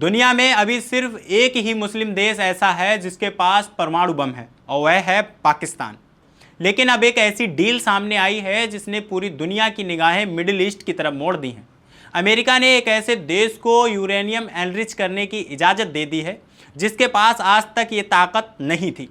दुनिया में अभी सिर्फ एक ही मुस्लिम देश ऐसा है जिसके पास परमाणु बम है और वह है पाकिस्तान। लेकिन अब एक ऐसी डील सामने आई है जिसने पूरी दुनिया की निगाहें मिडिल ईस्ट की तरफ मोड़ दी हैं। अमेरिका ने एक ऐसे देश को यूरेनियम एनरिच करने की इजाज़त दे दी है जिसके पास आज तक ये ताकत नहीं थी।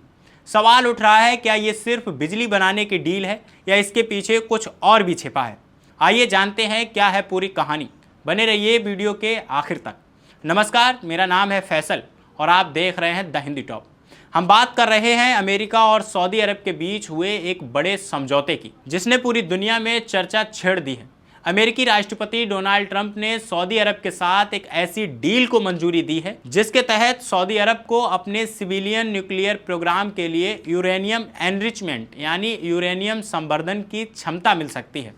सवाल उठ रहा है, क्या ये सिर्फ बिजली बनाने की डील है या इसके पीछे कुछ और भी छिपा है? आइए जानते हैं क्या है पूरी कहानी। बने रहिए वीडियो के आखिर तक। नमस्कार, मेरा नाम है फैसल और आप देख रहे हैं द हिंदी टॉप। हम बात कर रहे हैं अमेरिका और सऊदी अरब के बीच हुए एक बड़े समझौते की, जिसने पूरी दुनिया में चर्चा छेड़ दी है। अमेरिकी राष्ट्रपति डोनाल्ड ट्रंप ने सऊदी अरब के साथ एक ऐसी डील को मंजूरी दी है जिसके तहत सऊदी अरब को अपने सिविलियन न्यूक्लियर प्रोग्राम के लिए यूरेनियम एनरिचमेंट यानी यूरेनियम संवर्धन की क्षमता मिल सकती है।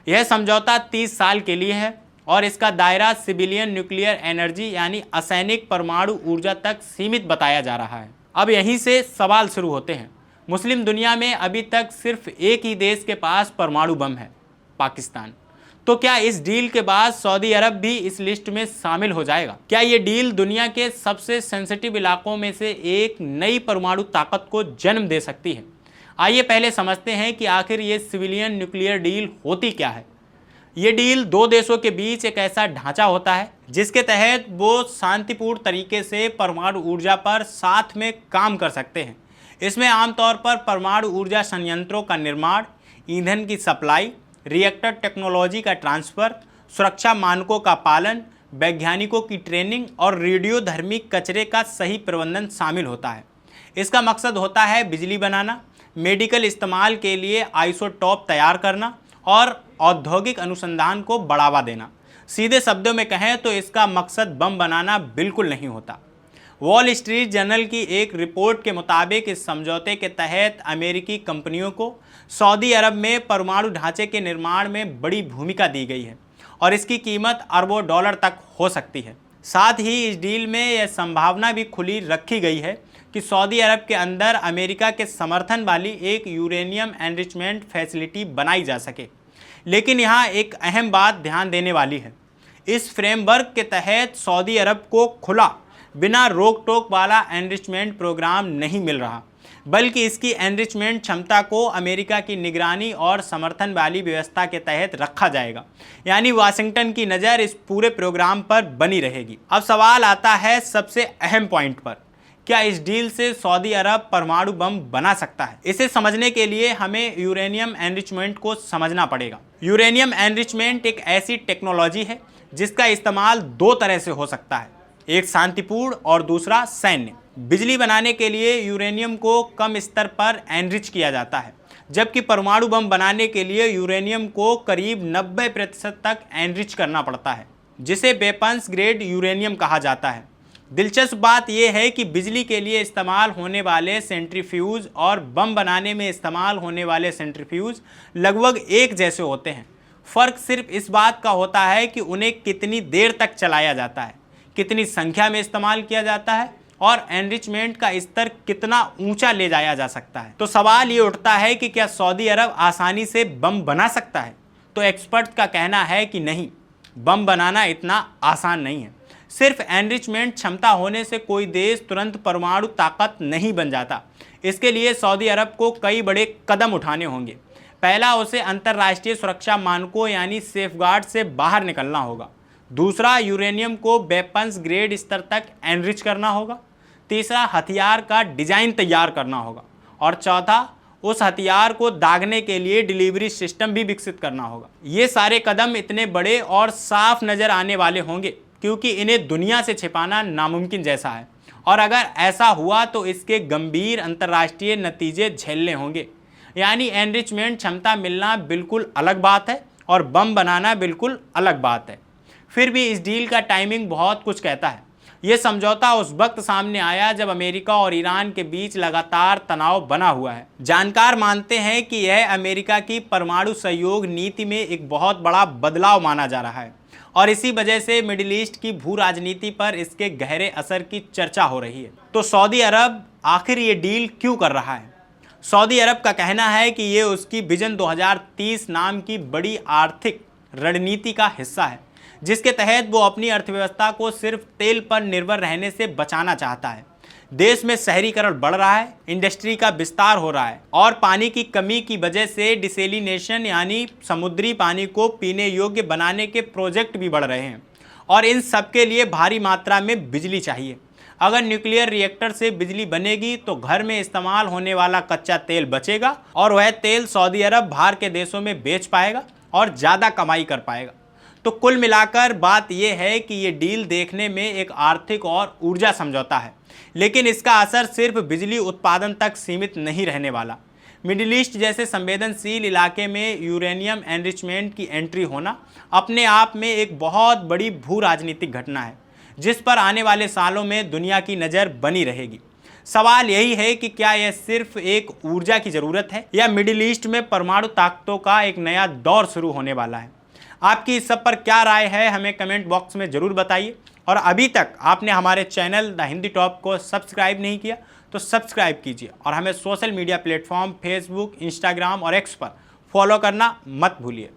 यह समझौता 30 साल के लिए है और इसका दायरा सिविलियन न्यूक्लियर एनर्जी यानी असैनिक परमाणु ऊर्जा तक सीमित बताया जा रहा है। अब यहीं से सवाल शुरू होते हैं। मुस्लिम दुनिया में अभी तक सिर्फ एक ही देश के पास परमाणु बम है, पाकिस्तान। तो क्या इस डील के बाद सऊदी अरब भी इस लिस्ट में शामिल हो जाएगा? क्या ये डील दुनिया के सबसे सेंसिटिव इलाकों में से एक नई परमाणु ताकत को जन्म दे सकती है? आइए पहले समझते हैं कि आखिर ये सिविलियन न्यूक्लियर डील होती क्या है। ये डील दो देशों के बीच एक ऐसा ढांचा होता है जिसके तहत वो शांतिपूर्ण तरीके से परमाणु ऊर्जा पर साथ में काम कर सकते हैं। इसमें आमतौर पर परमाणु ऊर्जा संयंत्रों का निर्माण, ईंधन की सप्लाई, रिएक्टर टेक्नोलॉजी का ट्रांसफ़र, सुरक्षा मानकों का पालन, वैज्ञानिकों की ट्रेनिंग और रेडियोधर्मी कचरे का सही प्रबंधन शामिल होता है। इसका मकसद होता है बिजली बनाना, मेडिकल इस्तेमाल के लिए आइसोटोप तैयार करना और औद्योगिक अनुसंधान को बढ़ावा देना। सीधे शब्दों में कहें तो इसका मकसद बम बनाना बिल्कुल नहीं होता। वॉल स्ट्रीट जर्नल की एक रिपोर्ट के मुताबिक इस समझौते के तहत अमेरिकी कंपनियों को सऊदी अरब में परमाणु ढांचे के निर्माण में बड़ी भूमिका दी गई है और इसकी कीमत अरबों डॉलर तक हो सकती है। साथ ही इस डील में यह संभावना भी खुली रखी गई है कि सऊदी अरब के अंदर अमेरिका के समर्थन वाली एक यूरेनियम एनरिचमेंट फैसिलिटी बनाई जा सके। लेकिन यहाँ एक अहम बात ध्यान देने वाली है। इस फ्रेमवर्क के तहत सऊदी अरब को खुला, बिना रोक टोक वाला एनरिचमेंट प्रोग्राम नहीं मिल रहा, बल्कि इसकी एनरिचमेंट क्षमता को अमेरिका की निगरानी और समर्थन वाली व्यवस्था के तहत रखा जाएगा। यानी वाशिंगटन की नज़र इस पूरे प्रोग्राम पर बनी रहेगी। अब सवाल आता है सबसे अहम पॉइंट पर, क्या इस डील से सऊदी अरब परमाणु बम बना सकता है? इसे समझने के लिए हमें यूरेनियम एनरिचमेंट को समझना पड़ेगा। यूरेनियम एनरिचमेंट एक ऐसी टेक्नोलॉजी है जिसका इस्तेमाल दो तरह से हो सकता है, एक शांतिपूर्ण और दूसरा सैन्य। बिजली बनाने के लिए यूरेनियम को कम स्तर पर एनरिच किया जाता है, जबकि परमाणु बम बनाने के लिए यूरेनियम को करीब 90% तक एनरिच करना पड़ता है, जिसे वेपन्स ग्रेड यूरेनियम कहा जाता है। दिलचस्प बात यह है कि बिजली के लिए इस्तेमाल होने वाले सेंट्रीफ्यूज और बम बनाने में इस्तेमाल होने वाले सेंट्रीफ्यूज लगभग एक जैसे होते हैं। फ़र्क सिर्फ इस बात का होता है कि उन्हें कितनी देर तक चलाया जाता है, कितनी संख्या में इस्तेमाल किया जाता है और एनरिचमेंट का स्तर कितना ऊंचा ले जाया जा सकता है। तो सवाल ये उठता है कि क्या सऊदी अरब आसानी से बम बना सकता है? तो एक्सपर्ट का कहना है कि नहीं, बम बनाना इतना आसान नहीं है। सिर्फ एनरिचमेंट क्षमता होने से कोई देश तुरंत परमाणु ताकत नहीं बन जाता। इसके लिए सऊदी अरब को कई बड़े कदम उठाने होंगे। पहला, उसे अंतर्राष्ट्रीय सुरक्षा मानकों यानी सेफगार्ड से बाहर निकलना होगा। दूसरा, यूरेनियम को वेपन्स ग्रेड स्तर तक एनरिच करना होगा। तीसरा, हथियार का डिजाइन तैयार करना होगा। और चौथा, उस हथियार को दागने के लिए डिलीवरी सिस्टम भी विकसित करना होगा। ये सारे कदम इतने बड़े और साफ नज़र आने वाले होंगे क्योंकि इन्हें दुनिया से छिपाना नामुमकिन जैसा है, और अगर ऐसा हुआ तो इसके गंभीर अंतर्राष्ट्रीय नतीजे झेलने होंगे। यानी एनरिचमेंट क्षमता मिलना बिल्कुल अलग बात है और बम बनाना बिल्कुल अलग बात है। फिर भी इस डील का टाइमिंग बहुत कुछ कहता है। ये समझौता उस वक्त सामने आया जब अमेरिका और ईरान के बीच लगातार तनाव बना हुआ है। जानकार मानते हैं कि यह अमेरिका की परमाणु सहयोग नीति में एक बहुत बड़ा बदलाव माना जा रहा है और इसी वजह से मिडिल ईस्ट की भू राजनीति पर इसके गहरे असर की चर्चा हो रही है। तो सऊदी अरब आखिर ये डील क्यों कर रहा है? सऊदी अरब का कहना है कि ये उसकी विजन 2030 नाम की बड़ी आर्थिक रणनीति का हिस्सा है, जिसके तहत वो अपनी अर्थव्यवस्था को सिर्फ तेल पर निर्भर रहने से बचाना चाहता है। देश में शहरीकरण बढ़ रहा है, इंडस्ट्री का विस्तार हो रहा है और पानी की कमी की वजह से डिसेलिनेशन यानी समुद्री पानी को पीने योग्य बनाने के प्रोजेक्ट भी बढ़ रहे हैं और इन सब के लिए भारी मात्रा में बिजली चाहिए। अगर न्यूक्लियर रिएक्टर से बिजली बनेगी तो घर में इस्तेमाल होने वाला कच्चा तेल बचेगा और वह तेल सऊदी अरब बाहर के देशों में बेच पाएगा और ज़्यादा कमाई कर पाएगा। तो कुल मिलाकर बात यह है कि ये डील देखने में एक आर्थिक और ऊर्जा समझौता है, लेकिन इसका असर सिर्फ बिजली उत्पादन तक सीमित नहीं रहने वाला। मिडिल ईस्ट जैसे संवेदनशील इलाके में यूरेनियम एनरिचमेंट की एंट्री होना अपने आप में एक बहुत बड़ी भू राजनीतिक घटना है, जिस पर आने वाले सालों में दुनिया की नज़र बनी रहेगी। सवाल यही है कि क्या यह सिर्फ एक ऊर्जा की ज़रूरत है या मिडिल ईस्ट में परमाणु ताकतों का एक नया दौर शुरू होने वाला है। आपकी इस सब पर क्या राय है हमें कमेंट बॉक्स में ज़रूर बताइए। और अभी तक आपने हमारे चैनल द हिंदी टॉप को सब्सक्राइब नहीं किया तो सब्सक्राइब कीजिए और हमें social media platform Facebook, Instagram और एक्स पर फॉलो करना मत भूलिए।